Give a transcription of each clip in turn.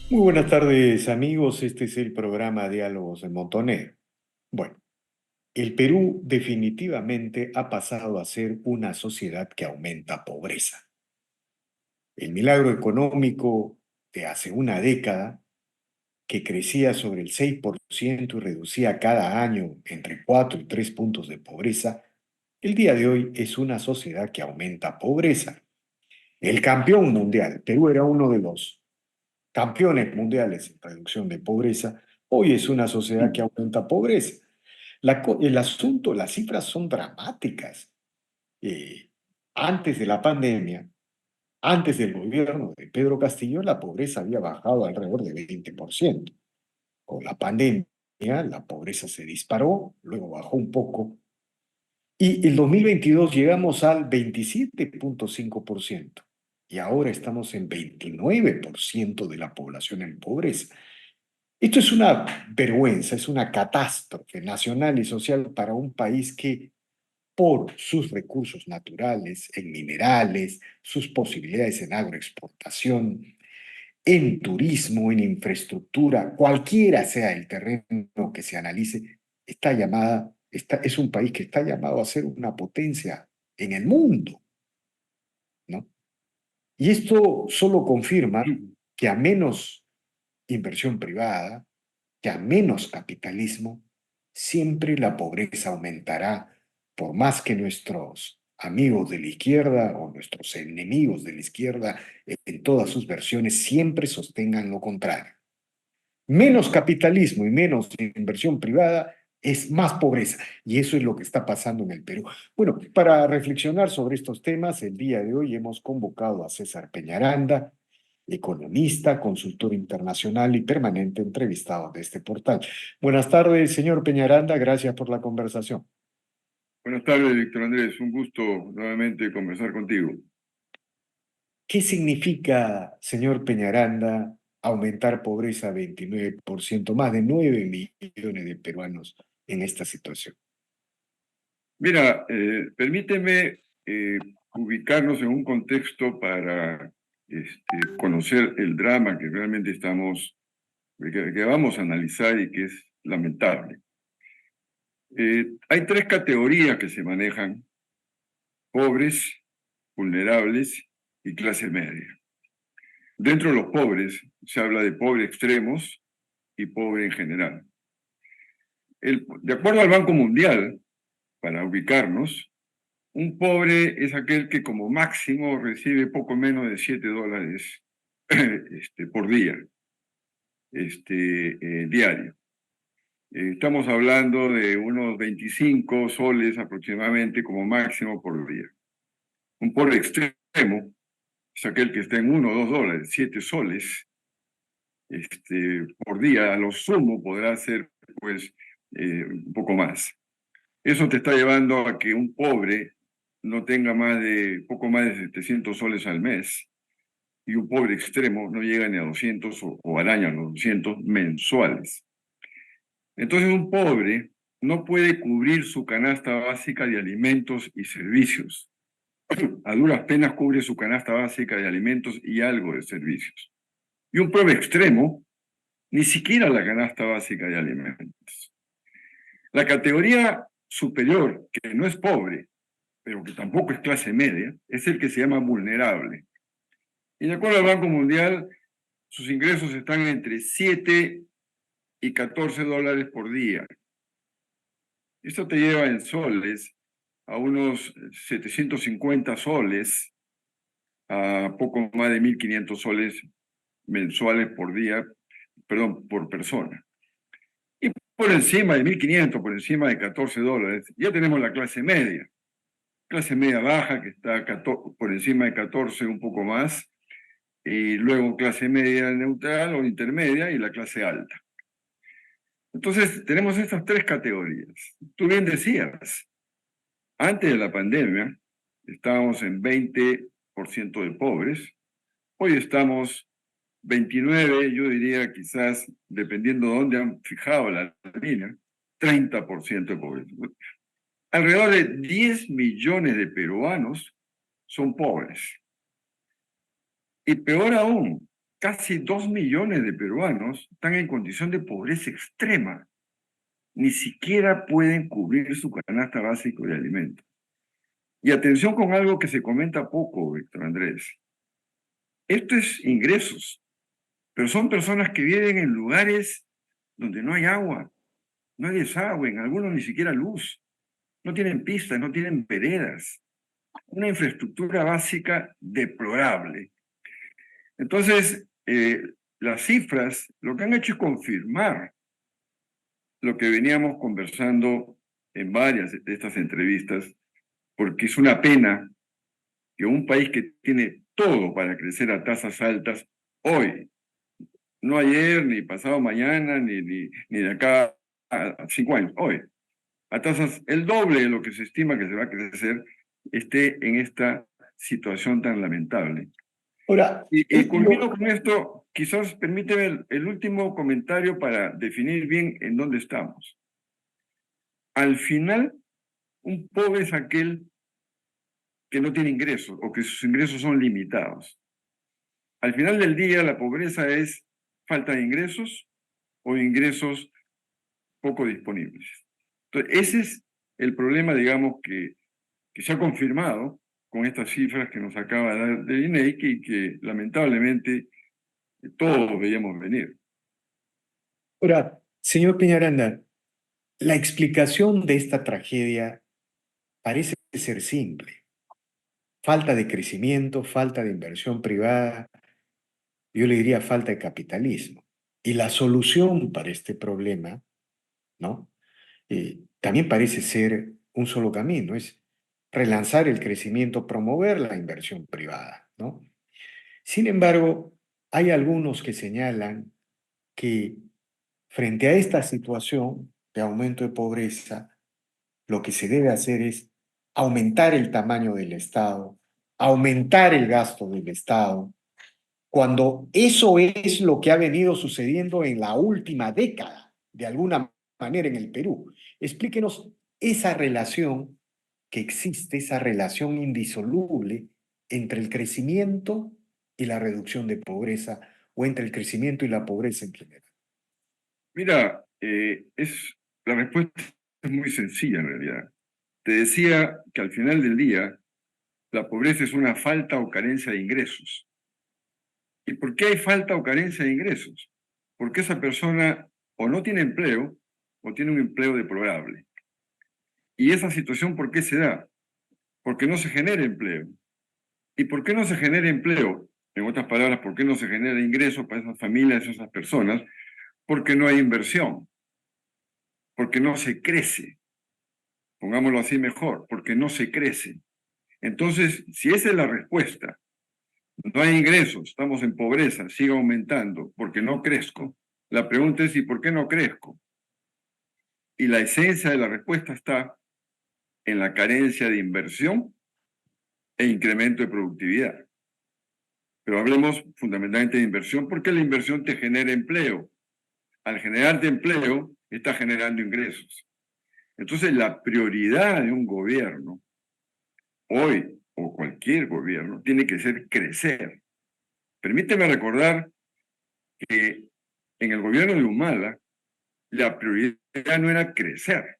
Muy buenas tardes, amigos. Este es el programa Diálogos de Montonero. Bueno, el Perú definitivamente ha pasado a ser una sociedad que aumenta pobreza. El milagro económico de hace una década, que crecía sobre el 6% y reducía cada año entre 4 y 3 puntos de pobreza, el día de hoy es una sociedad que aumenta pobreza. El campeón mundial, Perú era uno de los campeones mundiales en reducción de pobreza, hoy es una sociedad que aumenta pobreza. El asunto, las cifras son dramáticas. Eh, Antes de la pandemia, antes del gobierno de Pedro Castillo, la pobreza había bajado alrededor de 20%. Con la pandemia, la pobreza se disparó, luego bajó un poco, y el 2022 llegamos al 27,5%. Y ahora estamos en 29% de la población en pobreza. Esto es una vergüenza, es una catástrofe nacional y social para un país que, por sus recursos naturales, en minerales, sus posibilidades en agroexportación, en turismo, en infraestructura, cualquiera sea el terreno que se analice, es un país que está llamado a ser una potencia en el mundo, ¿no? Y esto solo confirma que a menos inversión privada, que a menos capitalismo, siempre la pobreza aumentará, por más que nuestros amigos de la izquierda o nuestros enemigos de la izquierda en todas sus versiones siempre sostengan lo contrario. Menos capitalismo y menos inversión privada es más pobreza. Y eso es lo que está pasando en el Perú. Bueno, para reflexionar sobre estos temas, el día de hoy hemos convocado a César Peñaranda, economista, consultor internacional y permanente entrevistado de este portal. Buenas tardes, señor Peñaranda. Gracias por la conversación. Buenas tardes, Víctor Andrés. Un gusto nuevamente conversar contigo. ¿Qué significa, señor Peñaranda, aumentar pobreza a 29%, más de 9 millones de peruanos en esta situación? Mira, permíteme ubicarnos en un contexto para conocer el drama que realmente que vamos a analizar y que es lamentable. Hay tres categorías que se manejan: pobres, vulnerables y clase media. Dentro de los pobres se habla de pobres extremos y pobre en general. De acuerdo al Banco Mundial, para ubicarnos, un pobre es aquel que como máximo recibe poco menos de $7 por día, diario. Estamos hablando de unos 25 soles aproximadamente como máximo por día. Un pobre extremo es aquel que está en $1 o $2, 7 soles por día. A lo sumo podrá ser pues un poco más. Eso te está llevando a que un pobre no tenga poco más de 700 soles al mes, y un pobre extremo no llega ni a 200 o araña los 200 mensuales. Entonces un pobre no puede cubrir su canasta básica de alimentos y servicios. A duras penas cubre su canasta básica de alimentos y algo de servicios. Y un pobre extremo, ni siquiera la canasta básica de alimentos. La categoría superior, que no es pobre, pero que tampoco es clase media, es el que se llama vulnerable. Y de acuerdo al Banco Mundial, sus ingresos están entre 7 y 14 dólares por día. Esto te lleva en soles a unos 750 soles, a poco más de 1.500 soles mensuales por día, perdón, por persona. Y por encima de 1.500, por encima de 14 dólares, ya tenemos la clase media baja, que está por encima de 14, un poco más, y luego clase media neutral o intermedia y la clase alta. Entonces, tenemos estas tres categorías. Tú bien decías, antes de la pandemia estábamos en 20% de pobres, hoy estamos 29, yo diría quizás, dependiendo de dónde han fijado la línea, 30% de pobres. Alrededor de 10 millones de peruanos son pobres. Y peor aún, casi 2 millones de peruanos están en condición de pobreza extrema. Ni siquiera pueden cubrir su canasta básica de alimentos. Y atención con algo que se comenta poco, Víctor Andrés. Esto es ingresos, pero son personas que viven en lugares donde no hay agua, no hay desagüe, en algunos ni siquiera luz, no tienen pistas, no tienen veredas, una infraestructura básica deplorable. Entonces, las cifras lo que han hecho es confirmar lo que veníamos conversando en varias de estas entrevistas, porque es una pena que un país que tiene todo para crecer a tasas altas, hoy, no ayer, ni pasado mañana, ni de acá a 5 años, hoy, a tasas el doble de lo que se estima que se va a crecer, esté en esta situación tan lamentable. Ahora, Y culmino con esto, quizás permíteme el último comentario para definir bien en dónde estamos. Al final, un pobre es aquel que no tiene ingresos o que sus ingresos son limitados. Al final del día, la pobreza es falta de ingresos o ingresos poco disponibles. Entonces, ese es el problema, digamos, que se ha confirmado con estas cifras que nos acaba de dar el INEI y que lamentablemente todos veíamos venir. ahora, señor Peñaranda, la explicación de esta tragedia parece ser simple. Falta de crecimiento, falta de inversión privada, yo le diría falta de capitalismo. Y la solución para este problema, ¿no? También parece ser un solo camino, es relanzar el crecimiento, promover la inversión privada, ¿no? Sin embargo, hay algunos que señalan que frente a esta situación de aumento de pobreza, lo que se debe hacer es aumentar el tamaño del Estado, aumentar el gasto del Estado, cuando eso es lo que ha venido sucediendo en la última década, de alguna manera en el Perú. Explíquenos esa relación que existe, esa relación indisoluble entre el crecimiento y la reducción de pobreza, o entre el crecimiento y la pobreza en general. Mira, la respuesta es muy sencilla en realidad. Te decía que al final del día, la pobreza es una falta o carencia de ingresos. ¿Y por qué hay falta o carencia de ingresos? Porque esa persona o no tiene empleo o tiene un empleo deplorable. ¿Y esa situación por qué se da? Porque no se genera empleo. ¿Y por qué no se genera empleo? En otras palabras, ¿por qué no se genera ingresos para esas familias, esas personas? Porque no hay inversión, porque no se crece. Pongámoslo así mejor, porque no se crece. Entonces, si esa es la respuesta, no hay ingresos, estamos en pobreza, sigue aumentando, porque no crezco. La pregunta es, ¿y por qué no crezco? Y la esencia de la respuesta está en la carencia de inversión e incremento de productividad. Pero hablemos fundamentalmente de inversión, porque la inversión te genera empleo. Al generarte empleo, está generando ingresos. Entonces, la prioridad de un gobierno, hoy o cualquier gobierno, tiene que ser crecer. Permíteme recordar que en el gobierno de Humala, la prioridad no era crecer,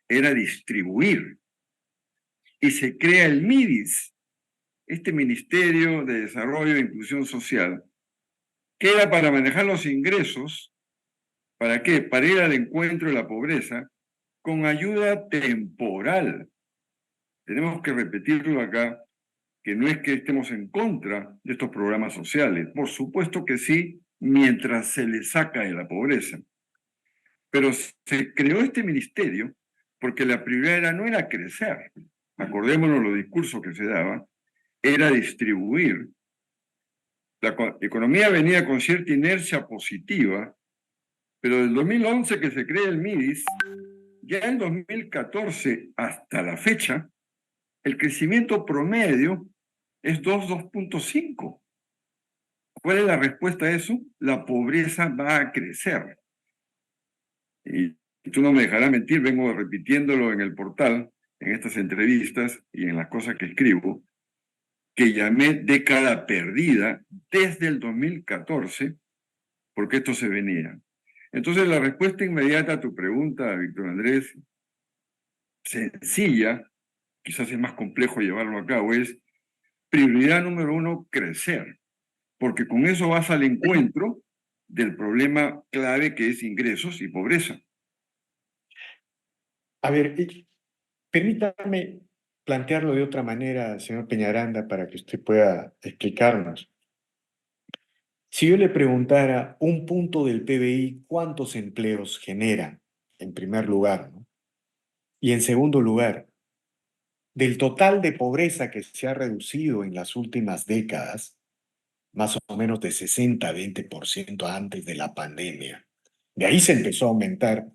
era distribuir. Y se crea el MIDIS, este Ministerio de Desarrollo e Inclusión Social, que era para manejar los ingresos. ¿Para qué? Para ir al encuentro de la pobreza con ayuda temporal. Tenemos que repetirlo acá, que no es que estemos en contra de estos programas sociales. Por supuesto que sí, mientras se les saca de la pobreza. Pero se creó este ministerio porque la prioridad no era crecer, acordémonos los discursos que se daban, era distribuir. La economía venía con cierta inercia positiva, pero del 2011 que se crea el MIDIS, ya en 2014 hasta la fecha, el crecimiento promedio es 2,5. ¿Cuál es la respuesta a eso? La pobreza va a crecer. Y tú no me dejarás mentir, vengo repitiéndolo en el portal, en estas entrevistas y en las cosas que escribo. que llamé década perdida desde el 2014, porque esto se venía. Entonces, la respuesta inmediata a tu pregunta, Víctor Andrés, sencilla, quizás es más complejo llevarlo a cabo, es prioridad número uno, crecer, porque con eso vas al encuentro del problema clave que es ingresos y pobreza. A ver, permítame plantearlo de otra manera, señor Peñaranda, para que usted pueda explicarnos. Si yo le preguntara un punto del PBI, ¿cuántos empleos genera? En primer lugar, ¿no? Y en segundo lugar, del total de pobreza que se ha reducido en las últimas décadas, más o menos de 60 a 20% antes de la pandemia. De ahí se empezó a aumentar.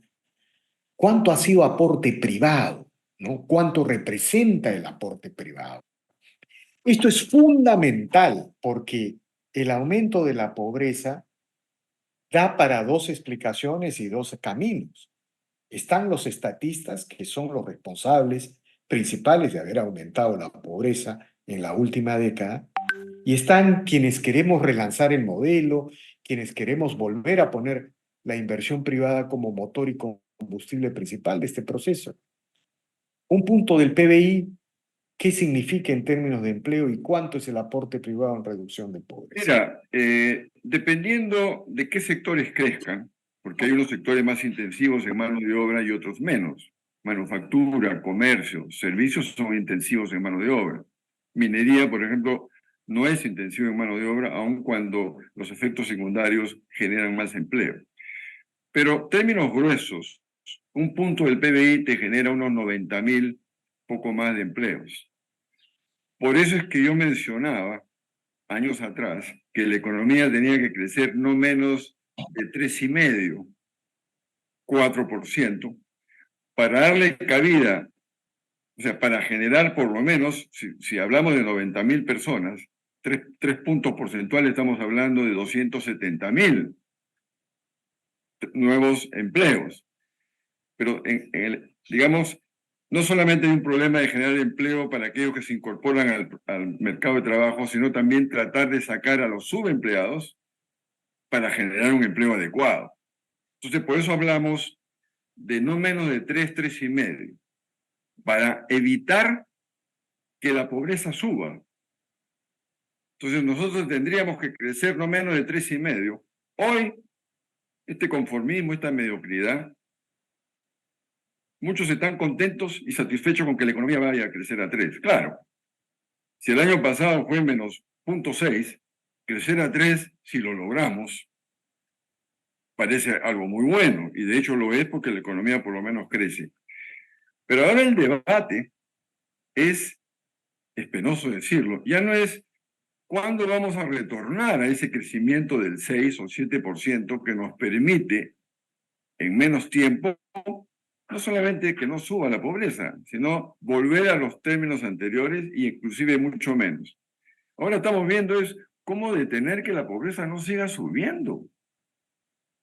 ¿Cuánto ha sido aporte privado? ¿No? ¿Cuánto representa el aporte privado? Esto es fundamental porque el aumento de la pobreza da para dos explicaciones y dos caminos. Están los estatistas, que son los responsables principales de haber aumentado la pobreza en la última década, y están quienes queremos relanzar el modelo, quienes queremos volver a poner la inversión privada como motor y combustible principal de este proceso. Un punto del PBI, ¿qué significa en términos de empleo y cuánto es el aporte privado en reducción de pobreza? Mira, dependiendo de qué sectores crezcan, porque hay unos sectores más intensivos en mano de obra y otros menos. Manufactura, comercio, servicios son intensivos en mano de obra. Minería, por ejemplo, no es intensivo en mano de obra, aun cuando los efectos secundarios generan más empleo. Pero términos gruesos, un punto del PBI te genera unos 90.000, poco más de empleos. Por eso es que yo mencionaba años atrás que la economía tenía que crecer no menos de 3,5, 4%, para darle cabida, o sea, para generar por lo menos, si hablamos de 90.000 personas, tres puntos porcentuales, estamos hablando de 270.000 nuevos empleos. Pero, digamos, no solamente hay un problema de generar empleo para aquellos que se incorporan al mercado de trabajo, sino también tratar de sacar a los subempleados para generar un empleo adecuado. Entonces, por eso hablamos de no menos de 3,5, para evitar que la pobreza suba. Entonces, nosotros tendríamos que crecer no menos de 3,5. Hoy, este conformismo, esta mediocridad, muchos están contentos y satisfechos con que la economía vaya a crecer a 3. Claro, si el año pasado fue menos 0,6, crecer a 3, si lo logramos, parece algo muy bueno, y de hecho lo es porque la economía por lo menos crece. Pero ahora el debate es penoso decirlo, ya no es cuándo vamos a retornar a ese crecimiento del 6 o 7% que nos permite en menos tiempo no solamente que no suba la pobreza, sino volver a los términos anteriores y inclusive mucho menos. Ahora estamos viendo es cómo detener que la pobreza no siga subiendo.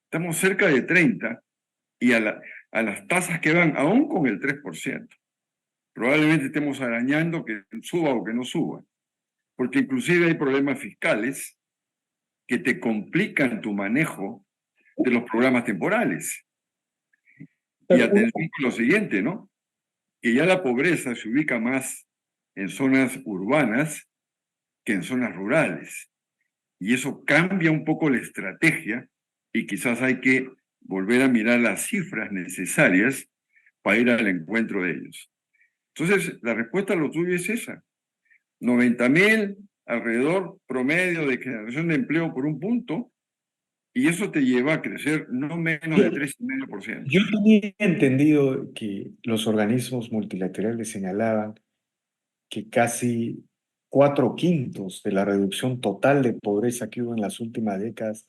Estamos cerca de 30 y a las tasas que van aún con el 3%. Probablemente estemos arañando que suba o que no suba, porque inclusive hay problemas fiscales que te complican tu manejo de los programas temporales. Y atención con lo siguiente, ¿no? Que ya la pobreza se ubica más en zonas urbanas que en zonas rurales. Y eso cambia un poco la estrategia y quizás hay que volver a mirar las cifras necesarias para ir al encuentro de ellos. Entonces, la respuesta a lo tuyo es esa. 90.000 alrededor promedio de generación de empleo por un punto, y eso te lleva a crecer no menos de 3,5%. Yo tenía entendido que los organismos multilaterales señalaban que casi cuatro quintos de la reducción total de pobreza que hubo en las últimas décadas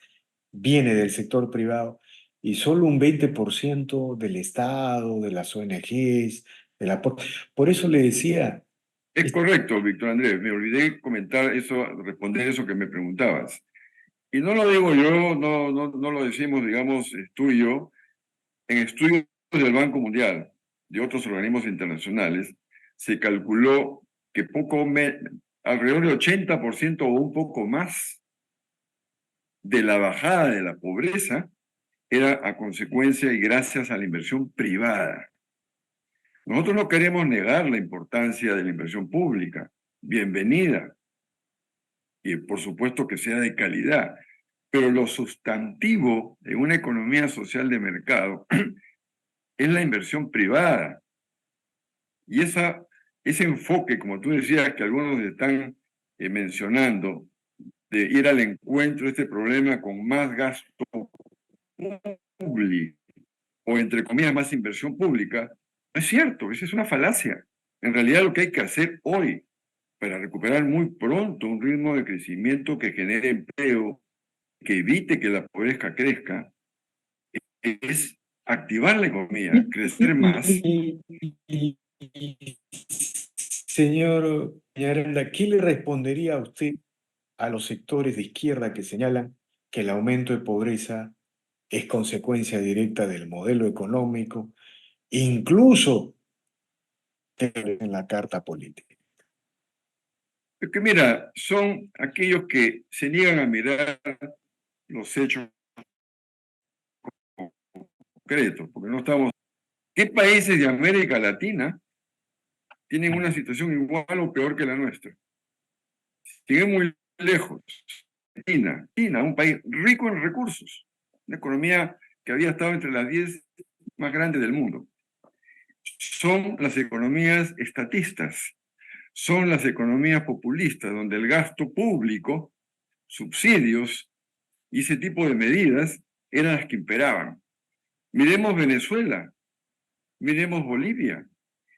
viene del sector privado y solo un 20% del Estado, de las ONGs, de la... Por eso le decía, Es correcto, Víctor Andrés, me olvidé comentar eso, responder eso que me preguntabas. Y no lo digo yo, no lo decimos, digamos, tú y yo, en estudios del Banco Mundial, de otros organismos internacionales, se calculó que alrededor de 80% o un poco más de la bajada de la pobreza era a consecuencia y gracias a la inversión privada. Nosotros no queremos negar la importancia de la inversión pública, bienvenida, y por supuesto que sea de calidad, pero lo sustantivo en una economía social de mercado es la inversión privada. Y ese enfoque, como tú decías, que algunos están mencionando, de ir al encuentro de este problema con más gasto público o, entre comillas, más inversión pública, no es cierto, esa es una falacia. En realidad lo que hay que hacer hoy para recuperar muy pronto un ritmo de crecimiento que genere empleo, que evite que la pobreza crezca, es activar la economía, crecer más. Señor Peñaranda, ¿qué le respondería a usted a los sectores de izquierda que señalan que el aumento de pobreza es consecuencia directa del modelo económico, incluso en la carta política? Es que mira, son aquellos que se niegan a mirar los hechos concretos, porque no estamos... ¿Qué países de América Latina tienen una situación igual o peor que la nuestra? Siguen muy lejos. China, un país rico en recursos, una economía que había estado entre las 10 más grandes del mundo. Son las economías estatistas, son las economías populistas, donde el gasto público, subsidios y ese tipo de medidas eran las que imperaban. Miremos Venezuela, miremos Bolivia,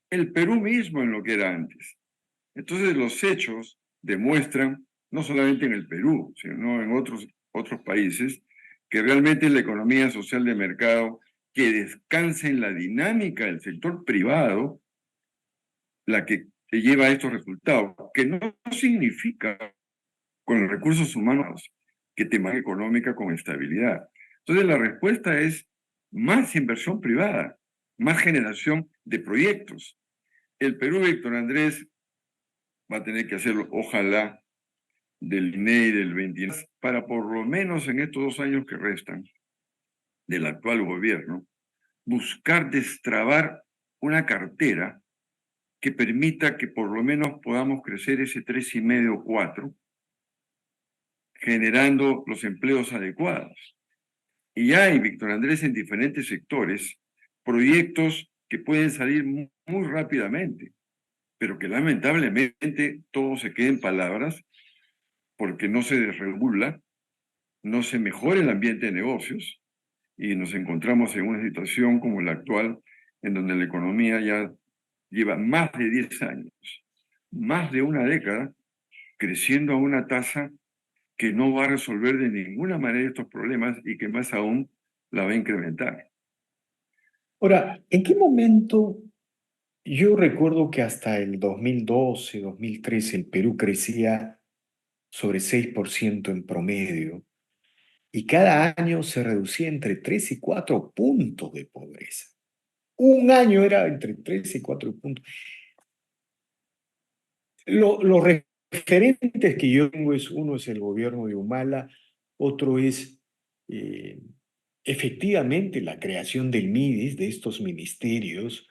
el Perú mismo en lo que era antes. Entonces los hechos demuestran, no solamente en el Perú, sino en otros países, que realmente la economía social de mercado que descansa en la dinámica del sector privado, la que te lleva a estos resultados, que no significa con los recursos humanos que tema económica con estabilidad. Entonces la respuesta es más inversión privada, más generación de proyectos. El Perú, Víctor Andrés, va a tener que hacerlo, ojalá, del INEI del 29, para por lo menos en estos 2 años que restan del actual gobierno, buscar destrabar una cartera que permita que por lo menos podamos crecer ese 3,5 o 4, generando los empleos adecuados. Y hay, Víctor Andrés, en diferentes sectores, proyectos que pueden salir muy rápidamente, pero que lamentablemente todo se queda en palabras porque no se desregula, no se mejora el ambiente de negocios y nos encontramos en una situación como la actual, en donde la economía ya lleva más de 10 años, más de una década, creciendo a una tasa que no va a resolver de ninguna manera estos problemas y que más aún la va a incrementar. Ahora, ¿en qué momento? Yo recuerdo que hasta el 2012, 2013, el Perú crecía sobre 6% en promedio y cada año se reducía entre 3 y 4 puntos de pobreza. Un año era entre 3 y 4 puntos. Los referentes que yo tengo uno es el gobierno de Humala, otro es eh, efectivamente la creación del MIDIS, de estos ministerios,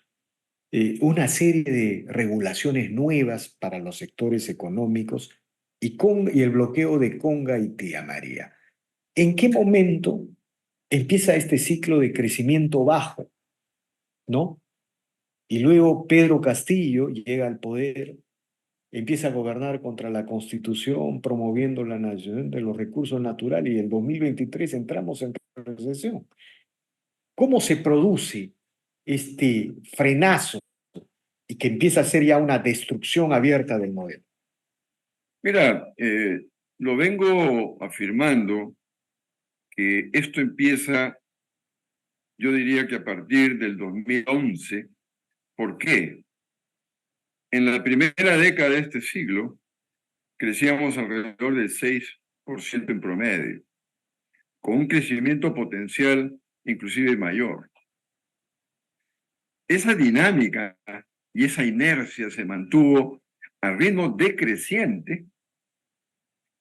una serie de regulaciones nuevas para los sectores económicos y el bloqueo de Conga y Tía María. ¿En qué momento empieza este ciclo de crecimiento bajo, no? Y luego Pedro Castillo llega al poder, empieza a gobernar contra la Constitución, promoviendo la nación de los recursos naturales y en 2023 entramos en recesión. ¿Cómo se produce este frenazo y que empieza a ser ya una destrucción abierta del modelo? Mira, lo vengo afirmando que esto empieza, yo diría que a partir del 2011. ¿Por qué? En la primera década de este siglo crecíamos alrededor del 6% en promedio, con un crecimiento potencial inclusive mayor. Esa dinámica y esa inercia se mantuvo a ritmo decreciente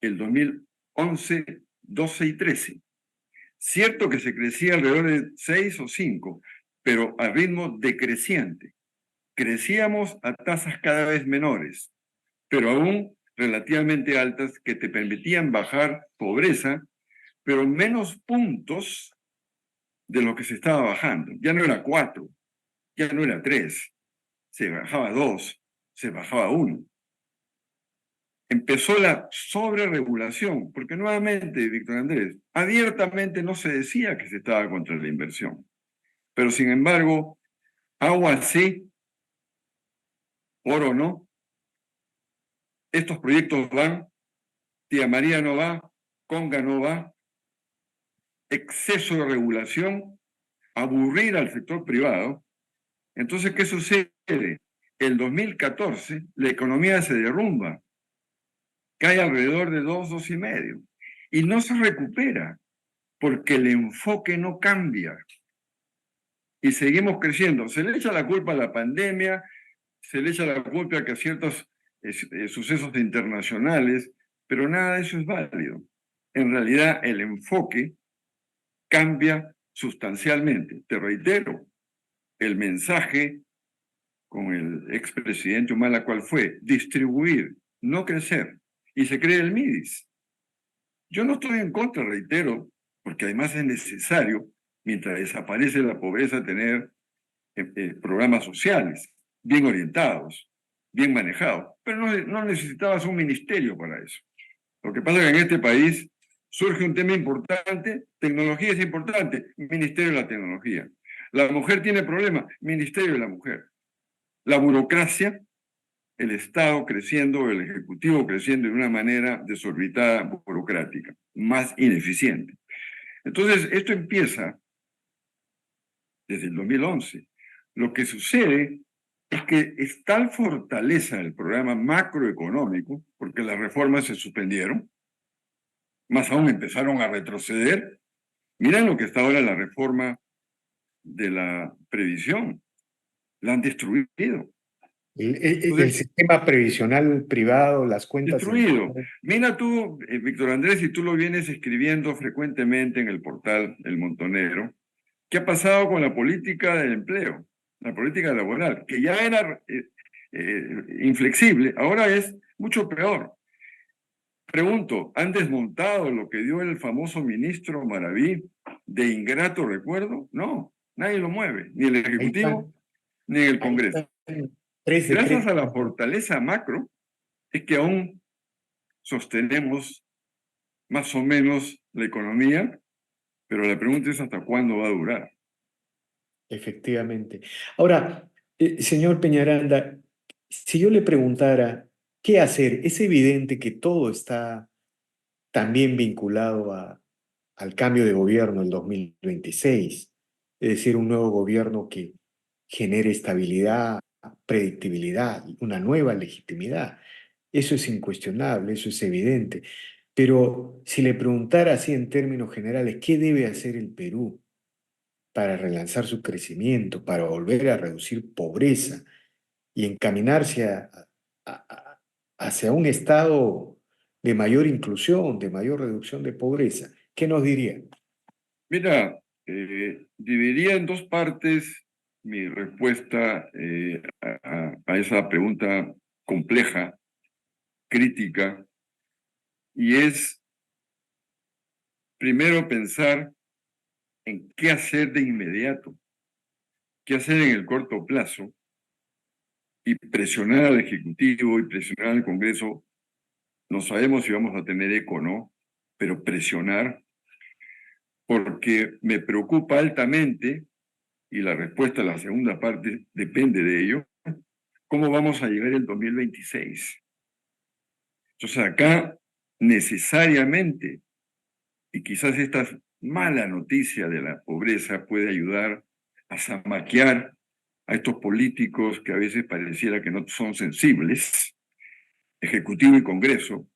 el 2011, 12 y 13. Cierto que se crecía alrededor de 6 o 5, pero a ritmo decreciente. Crecíamos a tasas cada vez menores, pero aún relativamente altas que te permitían bajar pobreza, pero menos puntos de lo que se estaba bajando. Ya no era 4, ya no era 3, se bajaba 2, se bajaba 1. Empezó la sobreregulación, porque nuevamente, Víctor Andrés, abiertamente no se decía que se estaba contra la inversión. Pero sin embargo, agua sí, oro no, estos proyectos van, Tía María no va, Conga no va, exceso de regulación, aburrir al sector privado. Entonces, ¿qué sucede? El 2014 la economía se derrumba, cae alrededor de 2, 2,5, y no se recupera porque el enfoque no cambia y seguimos creciendo. Se le echa la culpa a la pandemia, se le echa la culpa a ciertos sucesos internacionales, pero nada de eso es válido. En realidad, el enfoque cambia sustancialmente. Te reitero, el mensaje con el expresidente Humala, ¿cuál fue? Distribuir, no crecer. Y se cree el MIDIS. Yo no estoy en contra, reitero, porque además es necesario, mientras desaparece la pobreza, tener programas sociales bien orientados, bien manejados. Pero no necesitabas un ministerio para eso. Lo que pasa es que en este país surge un tema importante, tecnología es importante, Ministerio de la Tecnología. La mujer tiene problemas, Ministerio de la Mujer. La burocracia, el Estado creciendo, el Ejecutivo creciendo de una manera desorbitada, burocrática, más ineficiente. Entonces, esto empieza desde el 2011. Lo que sucede es que es tal fortaleza del programa macroeconómico, porque las reformas se suspendieron, más aún empezaron a retroceder. Miren lo que está ahora la reforma de la previsión. La han destruido. El Entonces, sistema previsional privado, las cuentas en destruido. Mira tú, Víctor Andrés, y tú lo vienes escribiendo frecuentemente en el portal El Montonero, ¿qué ha pasado con la política del empleo, la política laboral, que ya era inflexible, ahora es mucho peor? Pregunto, ¿han desmontado lo que dio el famoso ministro Maraví de ingrato recuerdo? No, nadie lo mueve, ni el ahí Ejecutivo están, ni el ahí Congreso. están tres Gracias decretos. a la fortaleza macro es que aún sostenemos más o menos la economía, pero la pregunta es hasta cuándo va a durar. Efectivamente. Ahora, señor Peñaranda, si yo le preguntara qué hacer, es evidente que todo está también vinculado al cambio de gobierno en 2026, es decir, un nuevo gobierno que genere estabilidad, predictibilidad, una nueva legitimidad. Eso es incuestionable, eso es evidente. Pero si le preguntara así en términos generales, ¿qué debe hacer el Perú para relanzar su crecimiento, para volver a reducir pobreza y encaminarse hacia un estado de mayor inclusión, de mayor reducción de pobreza? ¿Qué nos diría? Mira, dividiría en dos partes mi respuesta a esa pregunta compleja, crítica, y es primero pensar en qué hacer de inmediato, qué hacer en el corto plazo, y presionar al Ejecutivo y presionar al Congreso. No sabemos si vamos a tener eco o no, pero presionar, porque me preocupa altamente, y la respuesta a la segunda parte depende de ello, cómo vamos a llegar el 2026. Entonces acá necesariamente, y quizás esta mala noticia de la pobreza puede ayudar a zamaquear a estos políticos que a veces pareciera que no son sensibles, Ejecutivo y Congreso,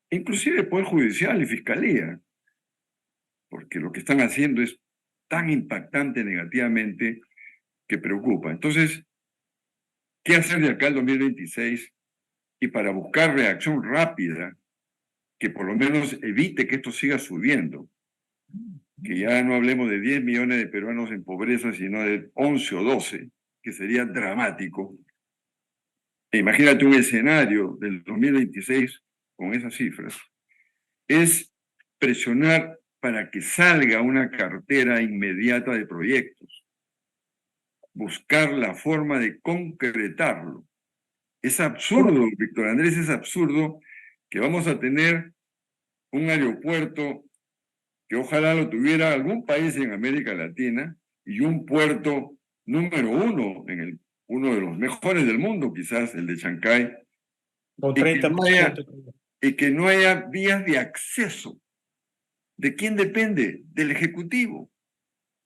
inclusive Poder Judicial y Fiscalía, porque lo que están haciendo es tan impactante negativamente que preocupa. Entonces, ¿qué hacer de acá al 2026? y para buscar reacción rápida que por lo menos evite que esto siga subiendo, que ya no hablemos de 10 millones de peruanos en pobreza, sino de 11 o 12, que sería dramático. Imagínate un escenario del 2026 con esas cifras. Es presionar para que salga una cartera inmediata de proyectos, buscar la forma de concretarlo. Es absurdo, Víctor Andrés, es absurdo que vamos a tener un aeropuerto que ojalá lo tuviera algún país en América Latina y un puerto número uno, uno de los mejores del mundo, quizás el de Chancay, Con y que no 30%. haya vías de acceso. ¿De quién depende? Del Ejecutivo.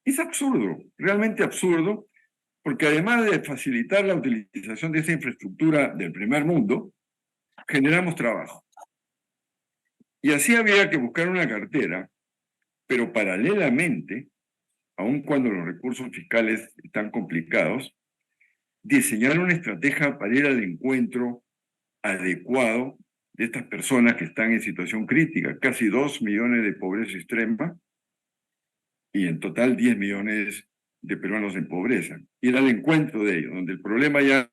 Es absurdo, realmente absurdo, porque además de facilitar la utilización de esa infraestructura del primer mundo, generamos trabajo. Y así había que buscar una cartera, pero paralelamente, aun cuando los recursos fiscales están complicados, diseñar una estrategia para ir al encuentro adecuado de estas personas que están en situación crítica, casi 2 millones de pobreza extrema y en total 10 millones de peruanos en pobreza. Ir al encuentro de ellos, donde el problema ya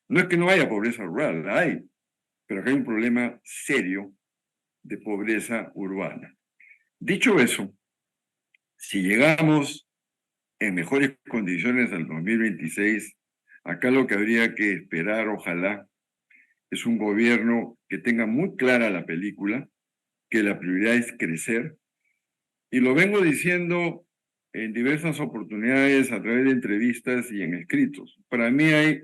no es que no haya pobreza rural, la hay, pero acá hay un problema serio de pobreza urbana. Dicho eso, si llegamos en mejores condiciones al 2026, acá lo que habría que esperar, ojalá, es un gobierno que tenga muy clara la película, que la prioridad es crecer, y lo vengo diciendo en diversas oportunidades a través de entrevistas y en escritos. Para mí hay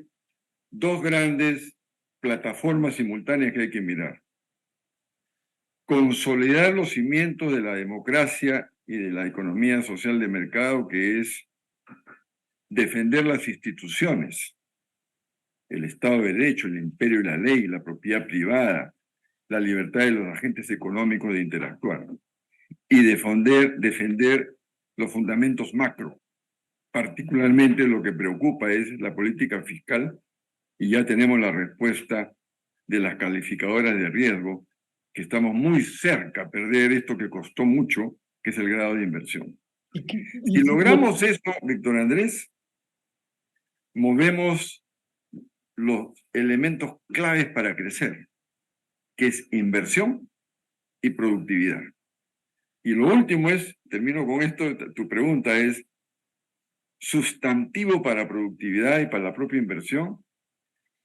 dos grandes plataformas simultáneas que hay que mirar. Consolidar los cimientos de la democracia y de la economía social de mercado, que es defender las instituciones, el Estado de Derecho, el imperio de la ley, la propiedad privada, la libertad de los agentes económicos de interactuar, y defender los fundamentos macro. Particularmente lo que preocupa es la política fiscal, y ya tenemos la respuesta de las calificadoras de riesgo, que estamos muy cerca a perder esto que costó mucho, que es el grado de inversión. Si logramos esto, Víctor Andrés, movemos los elementos claves para crecer, que es inversión y productividad. Y lo último es, termino con esto, tu pregunta es, sustantivo para productividad y para la propia inversión,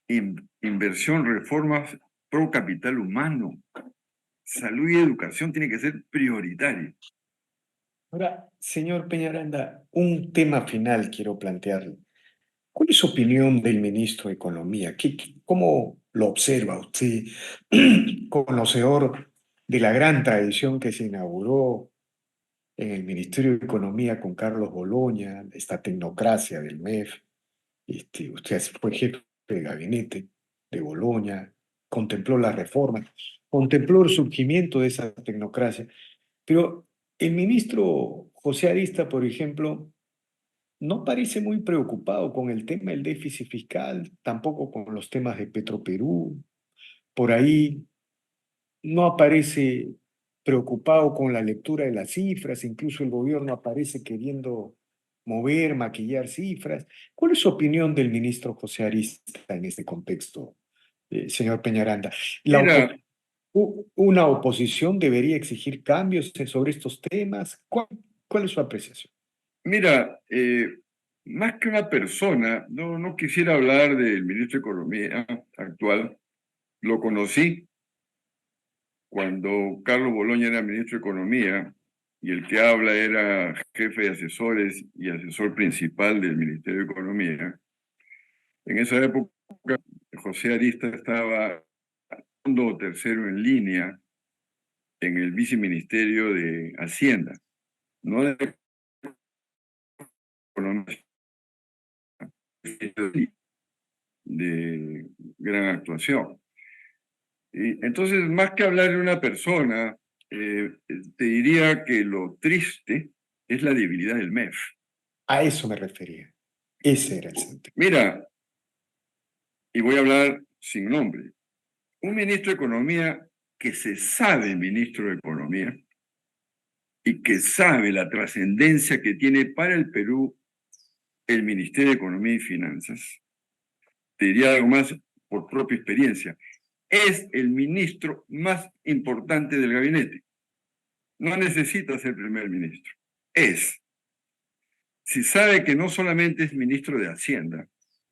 inversión, reformas pro capital humano, salud y educación tiene que ser prioritario. Ahora, señor Peñaranda, un tema final quiero plantearle. ¿Cuál es su opinión del ministro de Economía? ¿Cómo lo observa usted, conocedor de la gran tradición que se inauguró en el Ministerio de Economía con Carlos Boloña, esta tecnocracia del MEF? Usted fue jefe de gabinete de Boloña, contempló las reformas, contempló el surgimiento de esa tecnocracia, pero el ministro José Arista, por ejemplo, no parece muy preocupado con el tema del déficit fiscal, tampoco con los temas de Petroperú. Por ahí no aparece preocupado con la lectura de las cifras, incluso el gobierno aparece queriendo mover, maquillar cifras. ¿Cuál es su opinión del ministro José Arista en este contexto, señor Peñaranda? Mira, ¿Una oposición debería exigir cambios sobre estos temas? ¿Cuál es su apreciación? mira, más que una persona, no quisiera hablar del ministro de Economía actual. Lo conocí cuando Carlos Boloña era ministro de Economía y el que habla era jefe de asesores y asesor principal del Ministerio de Economía. En esa época, José Arista estaba segundo o tercero en línea en el viceministerio de Hacienda, no de Economía, de gran actuación. Y entonces, más que hablar de una persona, te diría que lo triste es la debilidad del MEF. A eso me refería. Ese era el sentido. Mira, y voy a hablar sin nombre, un ministro de Economía que se sabe ministro de Economía y que sabe la trascendencia que tiene para el Perú el Ministerio de Economía y Finanzas. Te diría algo más por propia experiencia. Es el ministro más importante del gabinete. No necesita ser primer ministro. Es. Si sabe que no solamente es ministro de Hacienda,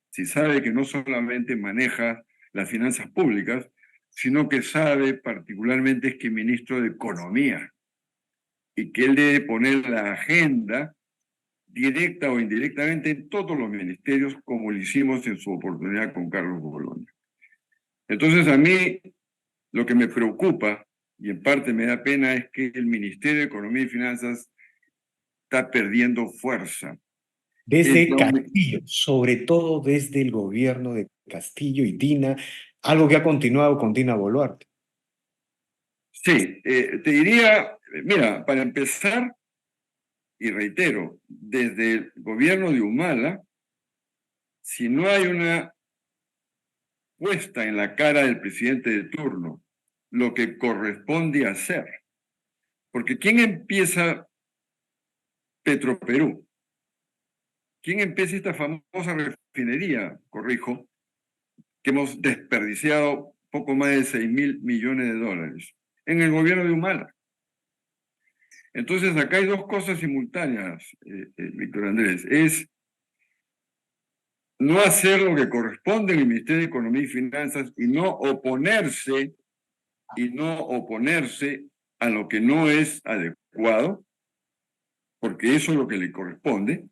si sabe que no solamente maneja las finanzas públicas, sino que sabe particularmente es que es ministro de Economía y que él debe poner la agenda directa o indirectamente en todos los ministerios, como lo hicimos en su oportunidad con Carlos Bologna. Entonces, a mí lo que me preocupa, y en parte me da pena, es que el Ministerio de Economía y Finanzas está perdiendo fuerza. Desde Castillo, sobre todo desde el gobierno de Castillo y Dina, algo que ha continuado con Dina Boluarte. Sí, te diría, mira, para empezar, y reitero, desde el gobierno de Humala, si no hay una puesta en la cara del presidente de turno lo que corresponde hacer, porque ¿quién empieza Petroperú? ¿Quién empieza esta famosa refinería, corrijo, que hemos desperdiciado poco más de 6.000 millones de dólares? En el gobierno de Humala. Entonces, acá hay dos cosas simultáneas, Víctor Andrés. Es no hacer lo que corresponde en el Ministerio de Economía y Finanzas y no oponerse a lo que no es adecuado, porque eso es lo que le corresponde.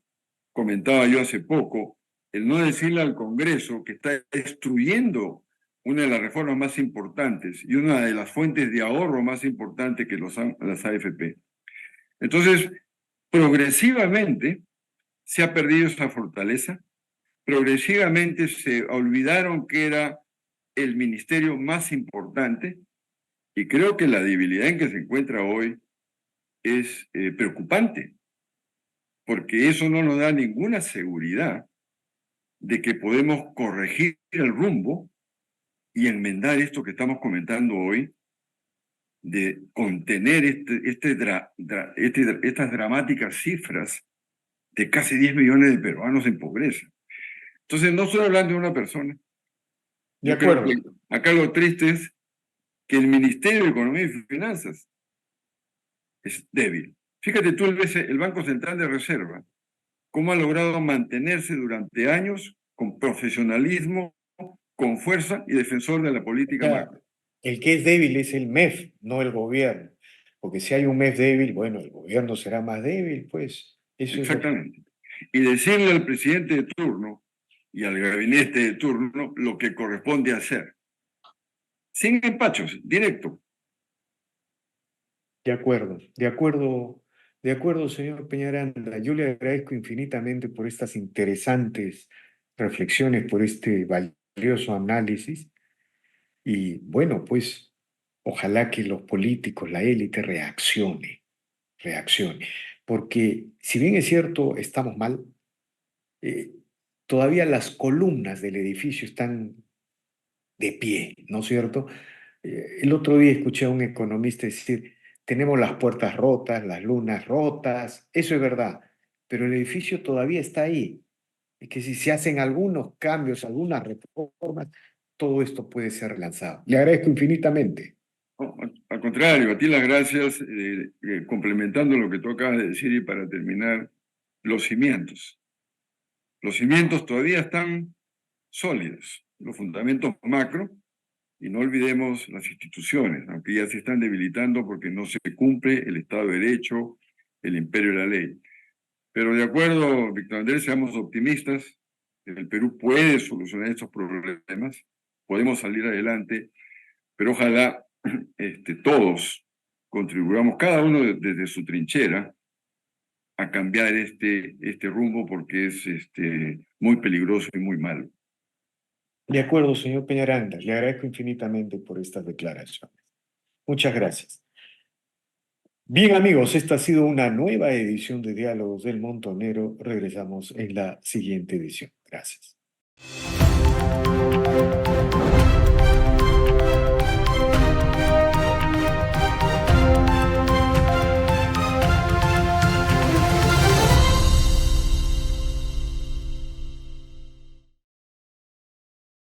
Comentaba yo hace poco, el no decirle al Congreso que está destruyendo una de las reformas más importantes y una de las fuentes de ahorro más importantes que las AFP. Entonces, progresivamente se ha perdido esa fortaleza, progresivamente se olvidaron que era el ministerio más importante y creo que la debilidad en que se encuentra hoy es preocupante, porque eso no nos da ninguna seguridad de que podemos corregir el rumbo y enmendar esto que estamos comentando hoy, de contener estas dramáticas cifras de casi 10 millones de peruanos en pobreza. Entonces, no estoy hablando de una persona. De Yo creo acuerdo. que acá lo triste es que el Ministerio de Economía y Finanzas es débil. Fíjate tú, el Banco Central de Reserva, cómo ha logrado mantenerse durante años con profesionalismo, con fuerza y defensor de la O política sea, macro. el que es débil es el MEF, no el gobierno. Porque si hay un MEF débil, bueno, el gobierno será más débil, pues. Eso es lo que... Exactamente. Y decirle al presidente de turno y al gabinete de turno lo que corresponde hacer. Sin empachos, directo. De acuerdo, de acuerdo, señor Peñaranda. Yo le agradezco infinitamente por estas interesantes reflexiones, por este valioso análisis. Y bueno, pues ojalá que los políticos, la élite reaccione. Porque si bien es cierto, estamos mal, eh, todavía las columnas del edificio están de pie, ¿no es cierto? El otro día escuché a un economista decir, tenemos las puertas rotas, las lunas rotas, eso es verdad, pero el edificio todavía está ahí. Y que si se hacen algunos cambios, algunas reformas, todo esto puede ser relanzado. Le agradezco infinitamente. No, al contrario, a ti las gracias, complementando lo que tú acabas de decir y para terminar, los cimientos. Los cimientos todavía están sólidos, los fundamentos macro, y no olvidemos las instituciones, aunque ya se están debilitando porque no se cumple el Estado de Derecho, el imperio de la ley. Pero de acuerdo, Víctor Andrés, seamos optimistas, el Perú puede solucionar estos problemas, podemos salir adelante, pero ojalá todos contribuyamos, cada uno desde su trinchera, a cambiar este rumbo porque es muy peligroso y muy malo. De acuerdo, señor Peñaranda, le agradezco infinitamente por estas declaraciones. Muchas gracias. Bien, amigos, esta ha sido una nueva edición de Diálogos del Montonero. Regresamos en la siguiente edición. Gracias.